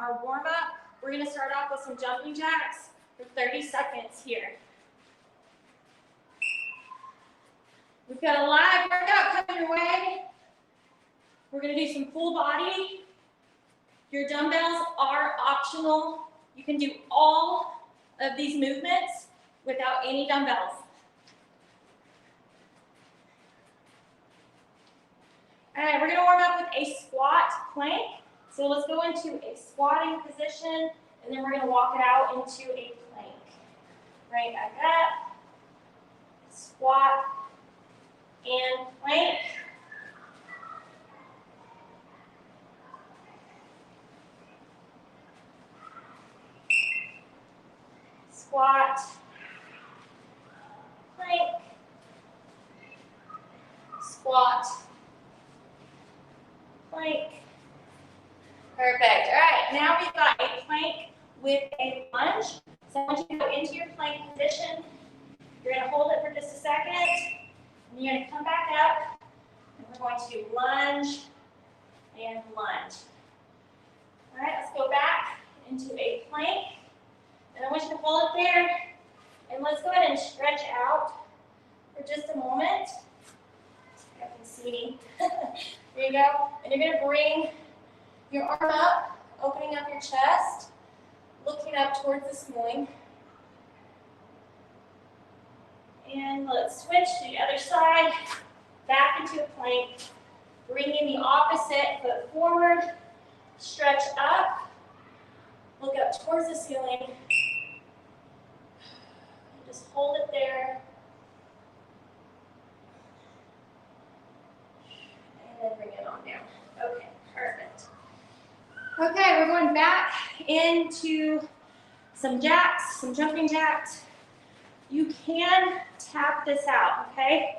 our warm up. We're gonna start off with some jumping jacks for 30 seconds here. We've got a live workout coming your way. We're gonna do some full body. Your dumbbells are optional. You can do all of these movements without any dumbbells. All right, we're gonna warm up with a squat plank. So let's go into a squatting position, and then we're gonna walk it out into a plank. Right back up, squat, and plank. Squat, plank, squat, plank. Perfect. All right, now we've got a plank with a lunge. So I want you to go into your plank position. You're going to hold it for just a second, and you're going to come back up, and we're going to lunge and lunge. All right, let's go back into a plank, and I want you to hold it there, and let's go ahead and stretch out for just a moment. You can see me. There you go. And you're going to bring your arm up, opening up your chest, looking up towards the ceiling. And let's switch to the other side, back into a plank, bringing the opposite foot forward, stretch up, look up towards the ceiling, and just hold it there. And then bring it on down. Okay, perfect. Okay, we're going back into some jacks, some jumping jacks. You can tap this out, okay?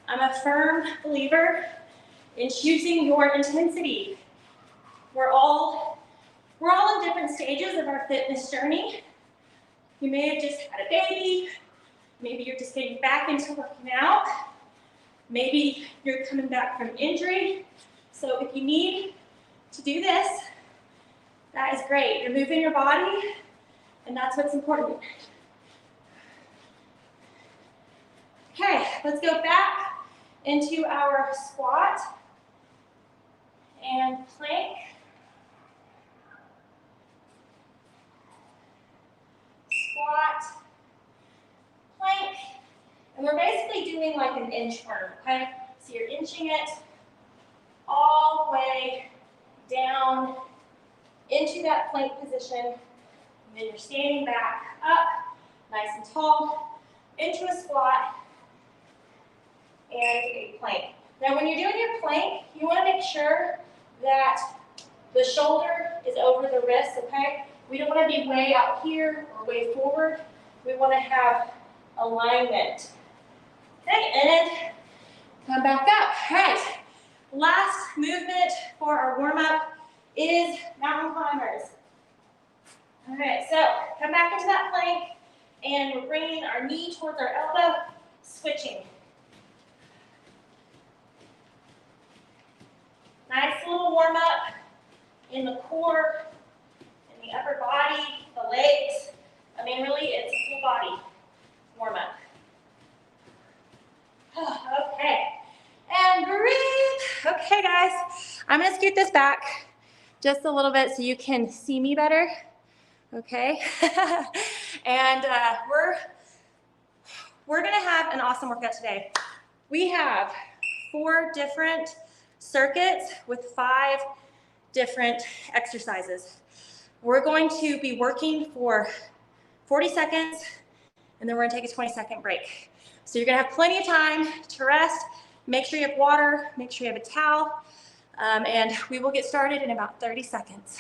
I'm a firm believer in choosing your intensity. We're all in different stages of our fitness journey. You may have just had a baby. Maybe you're just getting back into working out. Maybe you're coming back from injury. So if you need to do this, that is great. You're moving your body, and that's what's important. Okay, let's go back into our squat and plank. Squat, plank, and we're basically doing like an inchworm, okay? So you're inching it all the way down into that plank position, and then you're standing back up, nice and tall, into a squat, and a plank. Now when you're doing your plank, you want to make sure that the shoulder is over the wrist, okay? We don't want to be way out here or way forward. We want to have alignment. Okay, and then come back up. All right, last movement for our warm-up is mountain climbers. All right, so come back into that plank, and we're bringing our knee towards our elbow, switching. Nice little warm up in the core, in the upper body, the legs. I mean, really, it's full body warm up. Okay, and breathe. Okay, guys, I'm gonna scoot this back just a little bit so you can see me better. Okay, and we're gonna have an awesome workout today. We have 4 different circuits with 5 different exercises. We're going to be working for 40 seconds, and then we're gonna take a 20-second break. So you're gonna have plenty of time to rest. Make sure you have water, make sure you have a towel, and we will get started in about 30 seconds.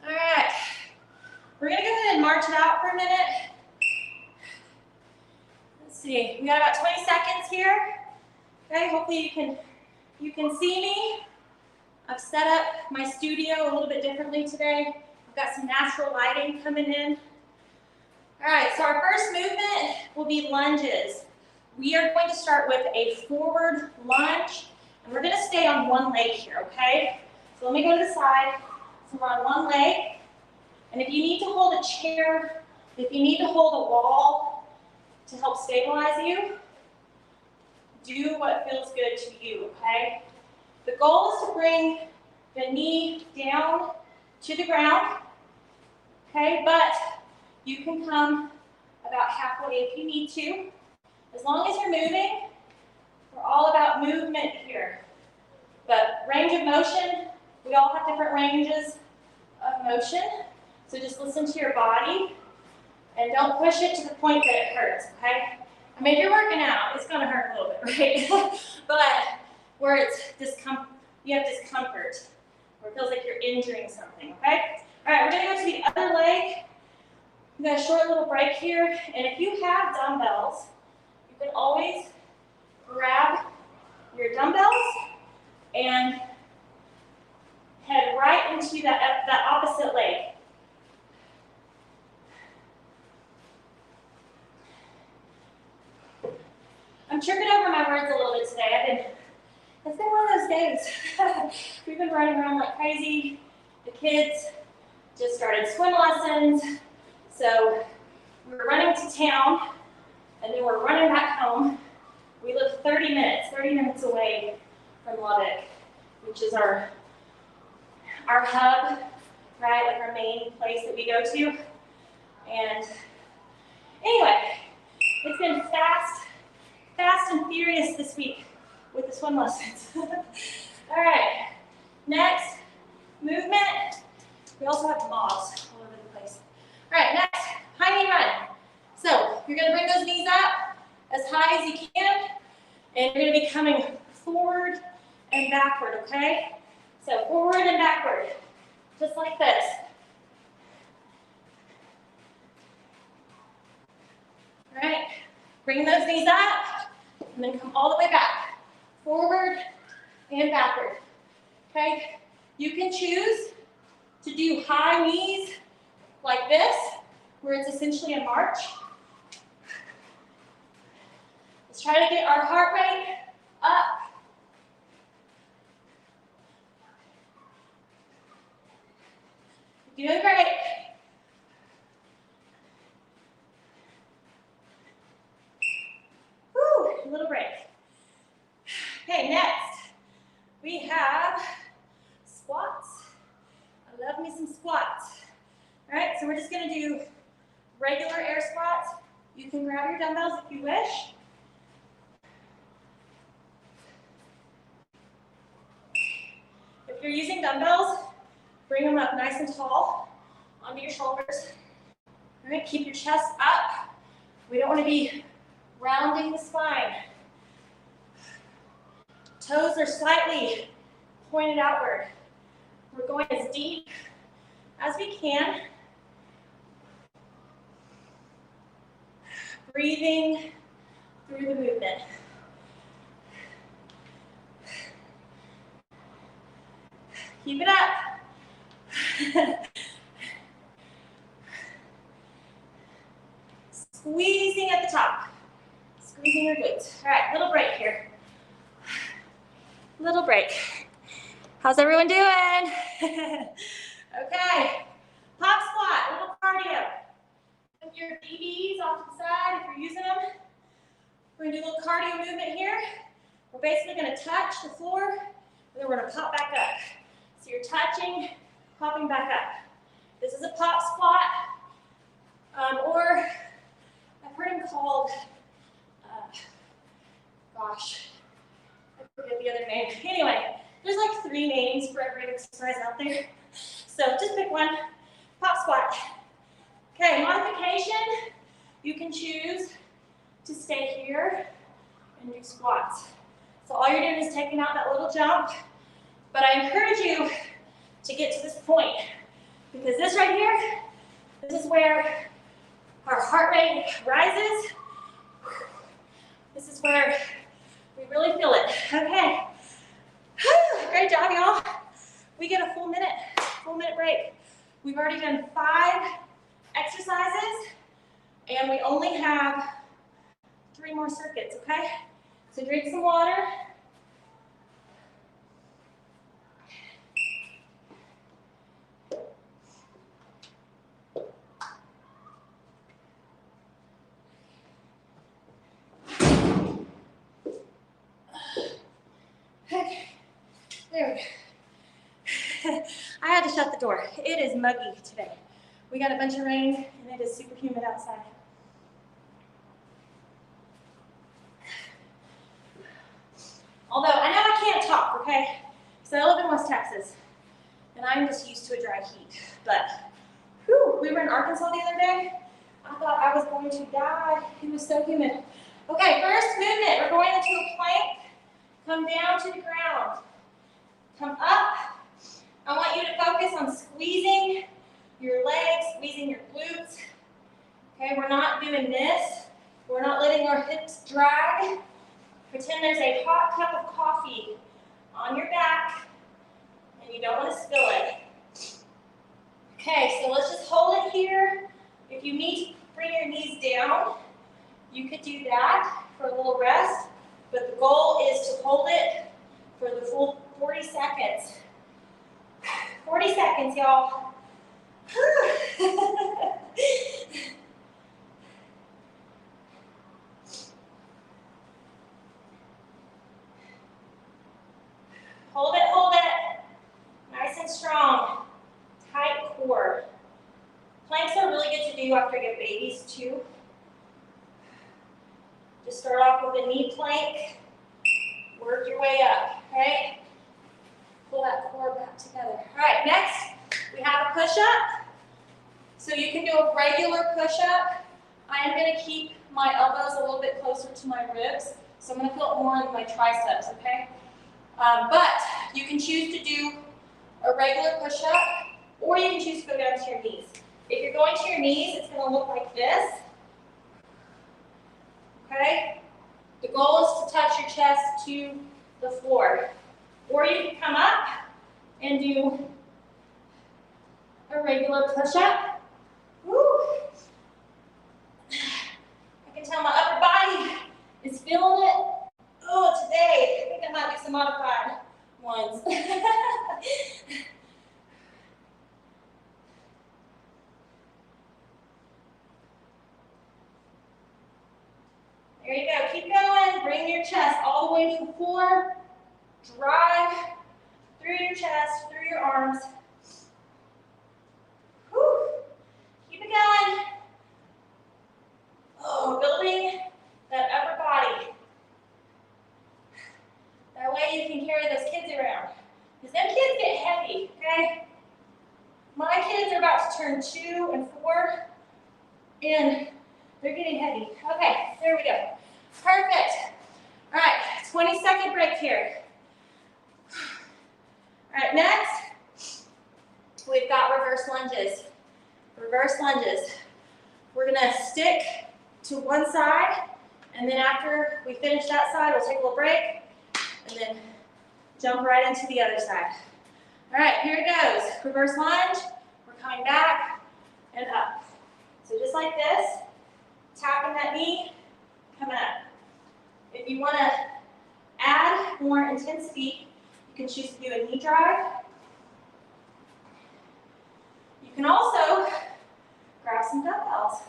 All right, we're gonna go ahead and march it out for a minute. Let's see, we got about 20 seconds here. Okay, hopefully you can see me. I've set up my studio a little bit differently today. I've got some natural lighting coming in. All right, so our first movement will be lunges. We are going to start with a forward lunge, and we're gonna stay on one leg here, okay? So let me go to the side. So we're on one leg, and if you need to hold a chair, if you need to hold a wall to help stabilize you, do what feels good to you, okay? The goal is to bring the knee down to the ground, okay? But you can come about halfway if you need to. As long as you're moving, we're all about movement here. But range of motion, we all have different ranges of motion. So just listen to your body and don't push it to the point that it hurts, okay? I mean, if you're working out, it's gonna hurt a little bit, right? But where it's you have discomfort, where it feels like you're injuring something, okay? All right, we're gonna go to the other leg. We got a short little break here, and if you have dumbbells, you can always grab your dumbbells and head right into that opposite leg. I'm tripping over my words a little bit today. It's been one of those days. We've been running around like crazy. The kids just started swim lessons. So we're running to town, and then we're running back home. We live 30 minutes away from Lubbock, which is our hub, right? Like our main place that we go to. And anyway, it's been fast and furious this week with the swim lessons. All right, next movement. We also have moths all over the place. All right, next, high knee run. So you're gonna bring those knees up as high as you can, and you're gonna be coming forward and backward, okay? So forward and backward, just like this. All right, bring those knees up, and then come all the way back. Forward and backward, okay? You can choose to do high knees like this, where it's essentially a march. Let's try to get our heart rate up. You're doing great. Whew, a little break. Okay, next, we have squats. I love me some squats. All right, so we're just gonna do regular air squats. You can grab your dumbbells if you wish. If you're using dumbbells, bring them up nice and tall onto your shoulders. All right, keep your chest up. We don't wanna be rounding the spine. Toes are slightly pointed outward. We're going as deep as we can. Breathing through the movement. Keep it up. Squeezing at the top. Squeezing your glutes. All right, little break here. Little break. How's everyone doing? Okay, pop squat, little cardio. Put your DVs off to the side if you're using them. We're gonna do a little cardio movement here. We're basically gonna touch the floor, and then we're gonna pop back up. So you're touching, popping back up. This is a pop squat, or I've heard them called, gosh, I forget the other name. Anyway, there's like 3 names for every exercise out there. So just pick one, pop squat. Okay, modification, you can choose to stay here and do squats. So all you're doing is taking out that little jump, but I encourage you to get to this point, because this right here, this is where our heart rate rises. This is where we really feel it. Okay, great job, y'all. we get a full minute break. We've already done 5 exercises, and we only have 3 more circuits, okay? So drink some water. Okay, there we go. I had to shut the door. It is muggy today. We got a bunch of rain, and it is super humid outside. Although, I know I can't talk, okay? So I live in West Texas, and I'm just used to a dry heat. But, whew, we were in Arkansas the other day. I thought I was going to die. It was so humid. Okay, first movement. We're going into a plank. Come down to the ground. Come up. I want you to focus on squeezing your legs, squeezing your glutes. Okay, we're not doing this. We're not letting our hips drag. Pretend there's a hot cup of coffee on your back, and you don't want to spill it. Okay, so let's just hold it here. If you need to bring your knees down, you could do that for a little rest, but the goal is to hold it for the full 40 seconds. 40 seconds, y'all. Hold it, hold it. Nice and strong. Tight core. Planks are really good to do after you have babies too. Just start off with a knee plank. Work your way up, okay? Pull that core back together. All right, next we have a push-up. So you can do a regular push-up. I am going to keep my elbows a little bit closer to my ribs, so I'm going to feel it more in my triceps, okay? But you can choose to do a regular push-up, or you can choose to go down to your knees. If you're going to your knees, it's going to look like this. Okay? The goal is to touch your chest to the floor. Or you can come up and do a regular push-up. Woo! I can tell my upper body is feeling it. Oh, today, I think I might do some modified ones. There you go. Keep going. Bring your chest all the way to the floor. Drive through your chest, through your arms. Whew. Keep it going. Oh, building that upper body. That way you can carry those kids around. Because them kids get heavy, okay? My kids are about to turn 2 and 4, and they're getting heavy. Okay, there we go. Perfect. All right, 20-second break here. All right, next, we've got reverse lunges. Reverse lunges. We're gonna stick to one side, and then after we finish that side, we'll take a little break, and then jump right into the other side. All right, here it goes. Reverse lunge. We're coming back and up. So just like this, tapping that knee, coming up. If you want to add more intensity, you can choose to do a knee drive. You can also grab some dumbbells.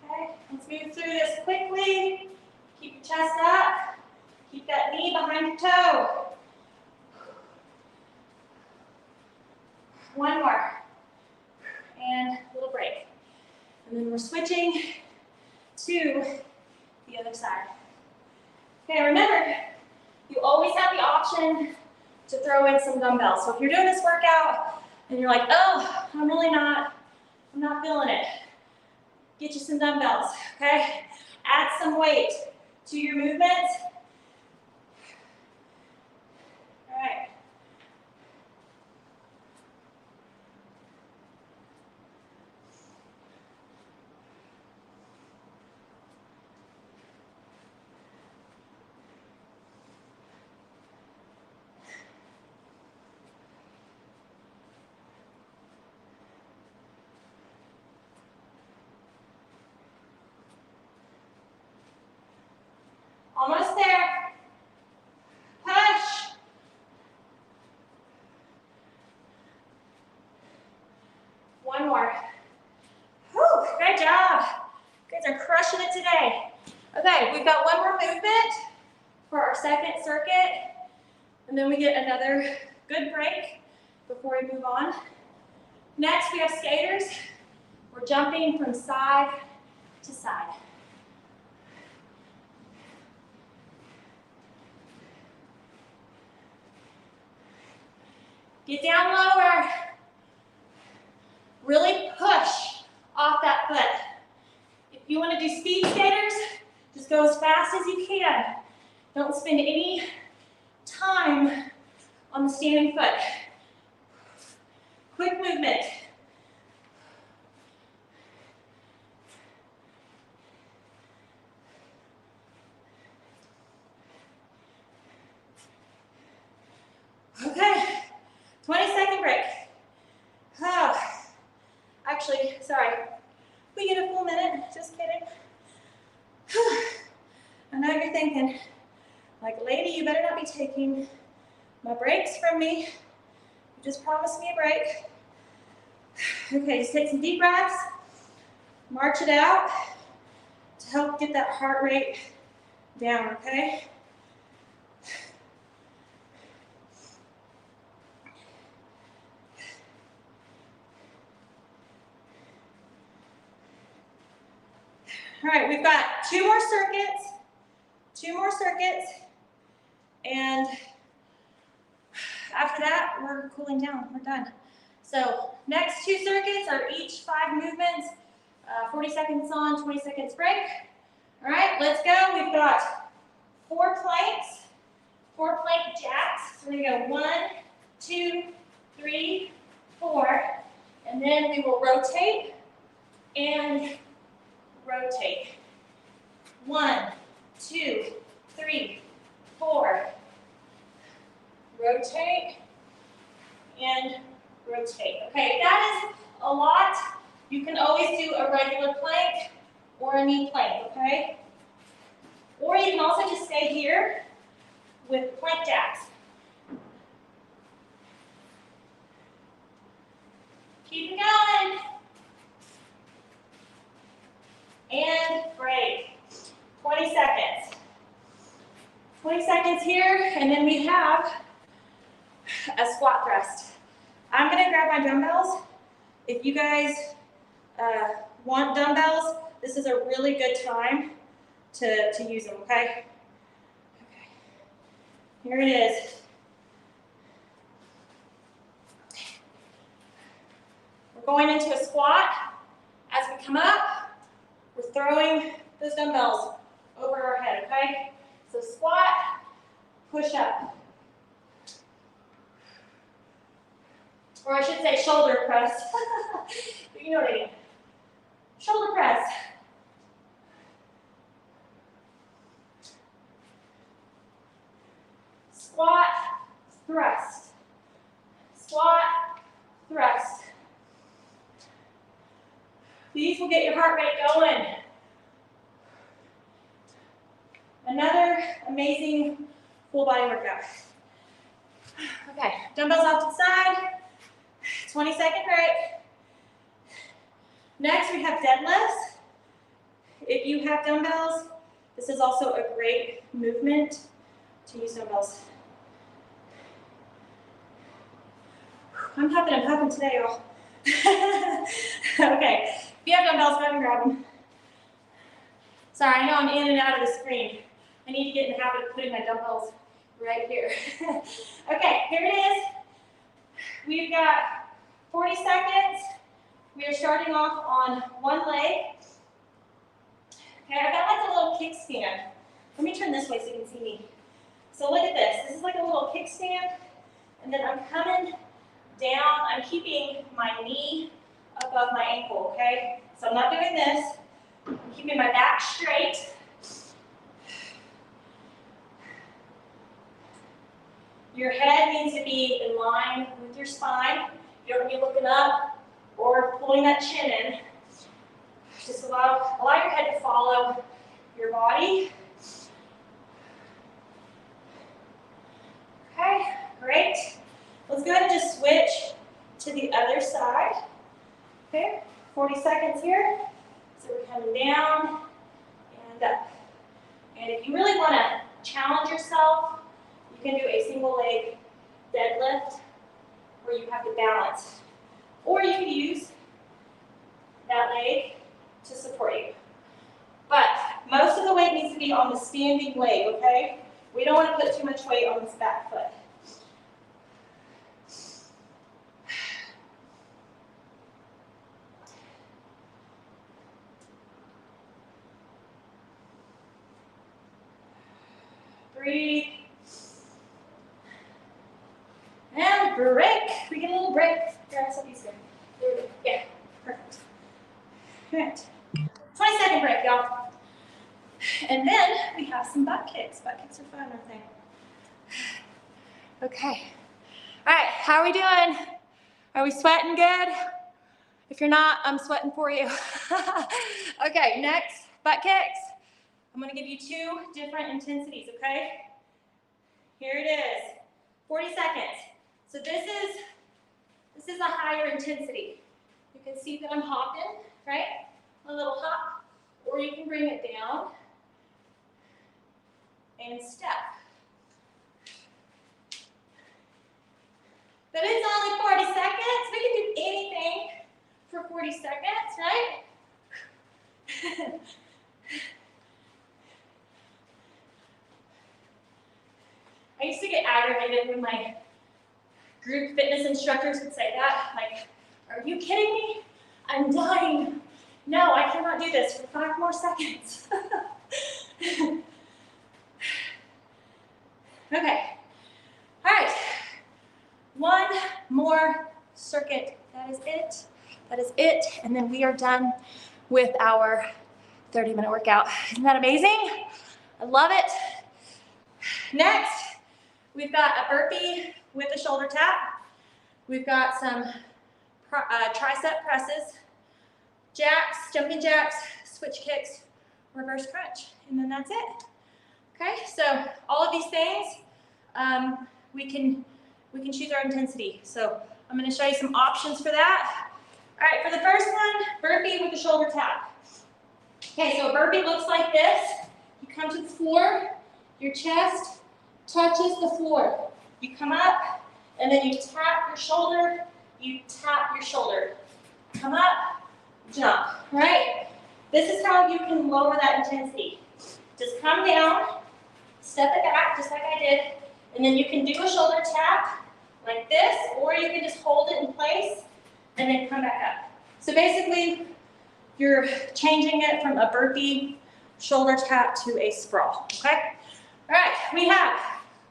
Okay, let's move through this quickly. Keep your chest up. Keep that knee behind your toe. One more. And a little break. And then we're switching to the other side. Okay, remember, you always have the option to throw in some dumbbells. So if you're doing this workout and you're like, oh, I'm not feeling it, get you some dumbbells, okay? Add some weight to your movements. All right. Okay, we've got one more movement for our second circuit, and then we get another good break before we move on. Next, we have skaters. We're jumping from side to side. Get down lower. Really push off that foot. If you want to do speed skaters, just go as fast as you can. Don't spend any time on the standing foot. Quick movement. Okay, 20-second break. Oh, actually, sorry. We get a full minute, just kidding. I know you're thinking, like, lady, you better not be taking my breaks from me. You just promised me a break. Okay, just take some deep breaths. March it out to help get that heart rate down, okay? All right, we've got two more circuits, and after that, we're cooling down, we're done. So next two circuits are each 5 movements, 40 seconds on, 20 seconds break. All right, let's go. We've got 4 planks, 4 plank jacks. So we're gonna go 1, 2, 3, 4, and then we will rotate and rotate. 1, 2, 3, 4. Rotate and rotate. Okay, if that is a lot, you can always do a regular plank or a knee plank, okay? Or you can also just stay here with plank jacks. Keep it going. And break. 20 seconds. 20 seconds here, and then we have a squat thrust. I'm gonna grab my dumbbells. If you guys want dumbbells, this is a really good time to use them, okay? Okay. Here it is. We're going into a squat. As we come up, we're throwing those dumbbells over our head, okay? So squat, push up. Or I should say shoulder press. You know what I mean. Shoulder press. Squat, thrust. Squat, thrust. These will get your heart rate going. Another amazing full body workout. Okay, dumbbells off to the side. 20-second break. Next, we have deadlifts. If you have dumbbells, this is also a great movement to use dumbbells. I'm huffing today, y'all. Okay, if you have dumbbells, go ahead and grab them. Sorry, I know I'm in and out of the screen. I need to get in the habit of putting my dumbbells right here. Okay, here it is. We've got 40 seconds. We are starting off on one leg. Okay, I've got like a little kickstand. Let me turn this way so you can see me. So look at this. This is like a little kickstand, and then I'm coming down. I'm keeping my knee above my ankle, okay? So I'm not doing this. I'm keeping my back straight. Your head needs to be in line with your spine. You don't need to be looking up or pulling that chin in. Just allow your head to follow your body. Okay, great. Let's go ahead and just switch to the other side. Okay, 40 seconds here. So we're coming down and up. single leg deadlift where you have to balance. Or you can use that leg to support you. But most of the weight needs to be on the standing leg, okay? We don't want to put too much weight on this back foot. Breathe. And break. We get a little break. Here, that's what these do. There we go. Yeah, perfect. All right. 20-second break, y'all. And then we have some butt kicks. Butt kicks are fun, aren't they? Okay. All right, how are we doing? Are we sweating good? If you're not, I'm sweating for you. Okay, next, butt kicks. I'm gonna give you 2 different intensities, okay? Here it is, 40 seconds. So this is a higher intensity. You can see that I'm hopping, right? A little hop, or you can bring it down and step. But it's only 40 seconds. We can do anything for 40 seconds, right? I used to get aggravated when my group fitness instructors would say that, like, are you kidding me? I'm dying. No, I cannot do this for 5 more seconds. Okay, all right. 1 more circuit, that is it. That is it, and then we are done with our 30-minute workout. Isn't that amazing? I love it. Next, we've got a burpee with a shoulder tap. We've got some tricep presses, jacks, jumping jacks, switch kicks, reverse crunch, and then that's it. Okay, so all of these things, we can choose our intensity. So I'm going to show you some options for that. All right, for the first one, burpee with the shoulder tap. Okay, so a burpee looks like this. You come to the floor, your chest touches the floor. You come up, and then you tap your shoulder, you tap your shoulder. Come up, jump, right? This is how you can lower that intensity. Just come down, step it back, just like I did, and then you can do a shoulder tap like this, or you can just hold it in place and then come back up. So basically, you're changing it from a burpee shoulder tap to a sprawl, okay? All right, we have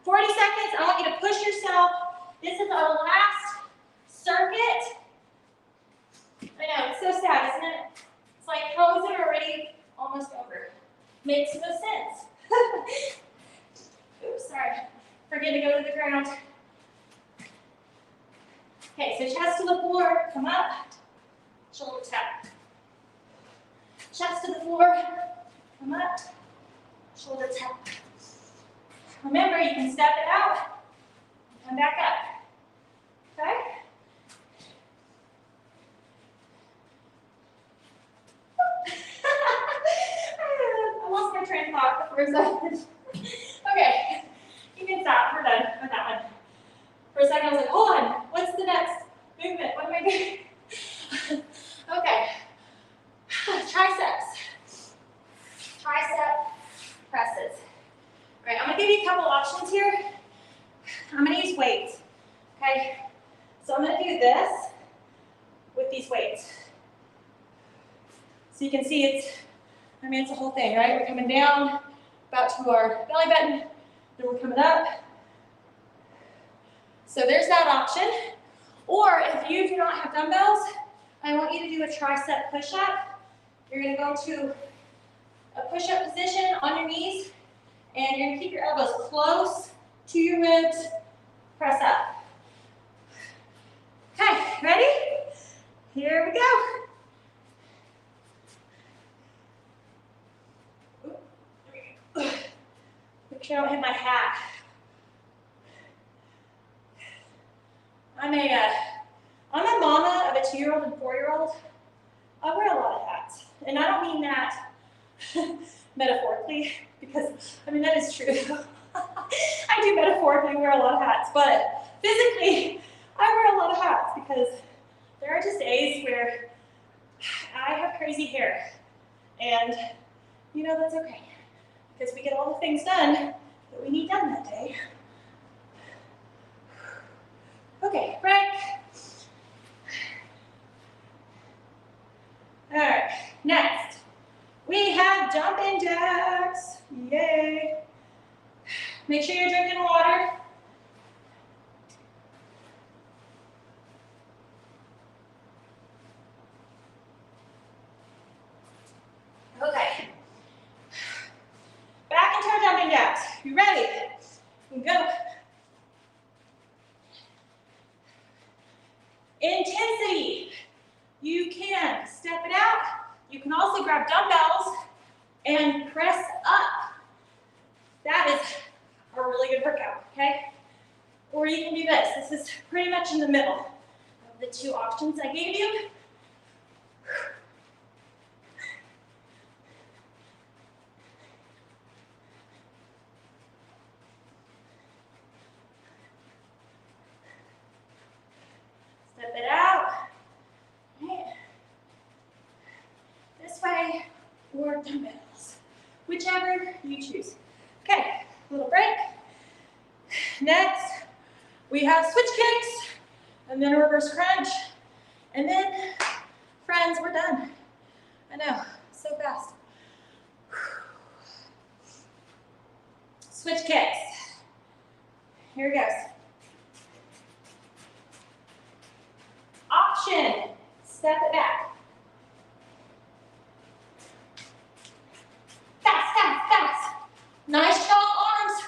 40 seconds. I want you to push yourself. This is our last circuit. I know, it's so sad, isn't it? It's like, how is it already almost over? Makes no sense. Oops, sorry. Forget to go to the ground. Okay, so chest to the floor, come up, shoulder tap. Chest to the floor, come up, shoulder tap. Remember, you can step it out, come back up, okay? I lost my train of thought for a second. Okay, you can stop, we're done with that one. For a second, I was like, hold on, what's the next movement? What am I doing? Okay, triceps. Tricep presses. All right, I'm gonna give you a couple options here. I'm gonna use weights, okay? So I'm gonna do this with these weights. So you can see it's a whole thing, right? We're coming down, about to our belly button, then we're coming up. So there's that option. Or if you do not have dumbbells, I want you to do a tricep push-up. You're gonna go to a push-up position on your knees, and you're gonna keep your elbows close to your ribs, press up. Okay, ready? Here we go. Make sure I don't hit my hat. I'm a mama of a 2-year-old and 4-year-old. I wear a lot of hats, and I don't mean that metaphorically, because, that is true. I do metaphorically wear a lot of hats, but physically, I wear a lot of hats because there are just days where I have crazy hair. And you know that's okay, because we get all the things done that we need done that day. Okay, break. All right, next, we have jumping jacks. Yay. Make sure you're drinking water. Okay. Back into our jumping jacks. You ready? Go. Intensity. You can step it out. You can also grab dumbbells and press up. That is a really good workout, okay? Or you can do this. This is pretty much in the middle of the two options I gave you. Step it out. Right. This way, or dumbbells, whichever you choose. Okay, little break. Next, we have switch kicks, and then a reverse crunch. And then, friends, we're done. I know, so fast. Switch kicks. Here it goes. Option, step it back. Fast, fast, fast. Nice strong arms,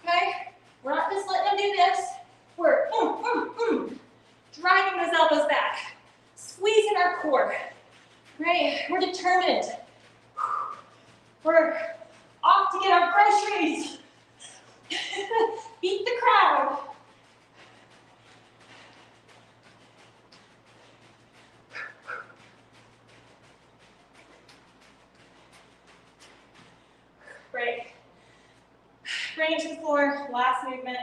okay? We're not just letting them do this. We're driving those elbows back, squeezing our core, right? We're determined. We're off to get our groceries. Beat the crowd. Break. Bring it to the floor, last movement.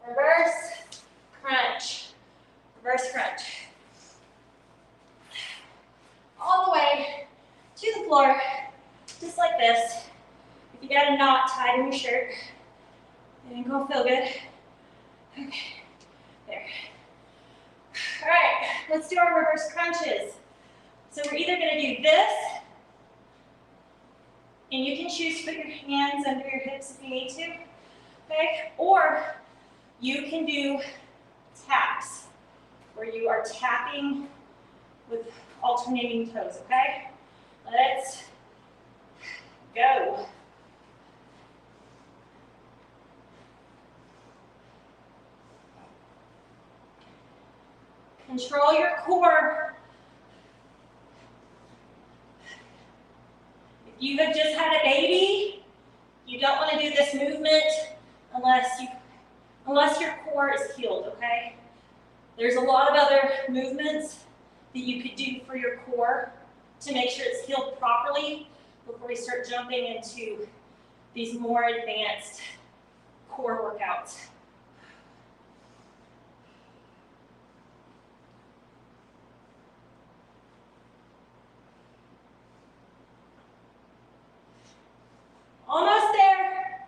Reverse, crunch. Reverse crunch. All the way to the floor, just like this. If you got a knot tied in your shirt, it ain't gonna feel good. Okay, there. All right, let's do our reverse crunches. So we're either gonna do this, and you can choose to put your hands under your hips if you need to, okay? Or you can do taps, where you are tapping with alternating toes, okay? Let's go. Control your core. If you have just had a baby, you don't want to do this movement unless your core is healed, okay? There's a lot of other movements that you could do for your core to make sure it's healed properly before we start jumping into these more advanced core workouts. Almost there.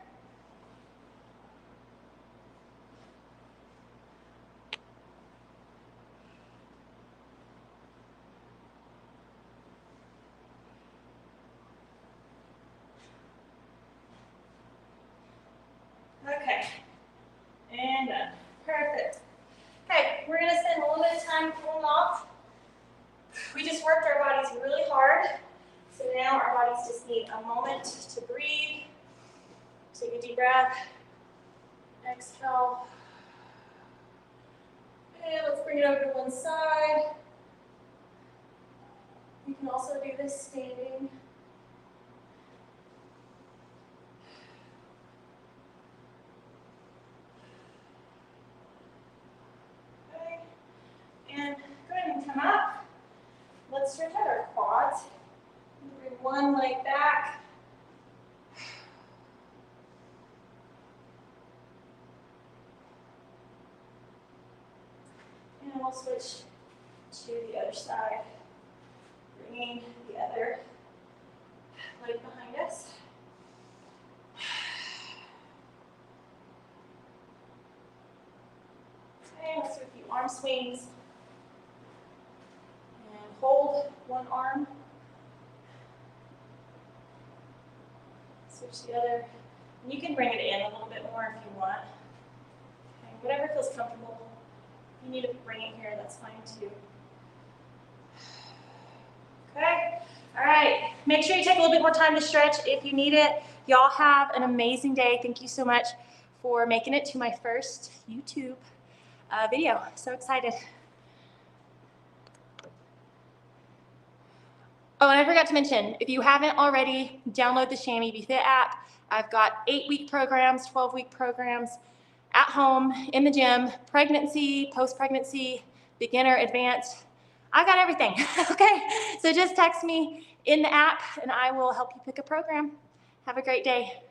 Okay, and done. Perfect. Okay, we're gonna spend a little bit of time cooling off. We just worked our bodies really hard, so now our bodies just need a moment to breathe. Take a deep breath. Exhale. And let's bring it over to one side. You can also do this standing. Okay. And go ahead and come up. Let's stretch out our quads. Bring one leg back. we'll switch to the other side, bringing the other leg behind us. Okay, let's do a few arm swings. And hold one arm. Switch the other. And you can bring it in a little bit more if you want. Okay, whatever feels comfortable. If you need to bring it here, that's fine too. Okay, all right. Make sure you take a little bit more time to stretch if you need it. Y'all have an amazing day. Thank you so much for making it to my first YouTube video. So excited. Oh, and I forgot to mention, if you haven't already, download the Chamois BeFit app. I've got 8-week programs, 12-week programs at home, in the gym, pregnancy, post-pregnancy, beginner, advanced. I got everything, okay? So just text me in the app and I will help you pick a program. Have a great day.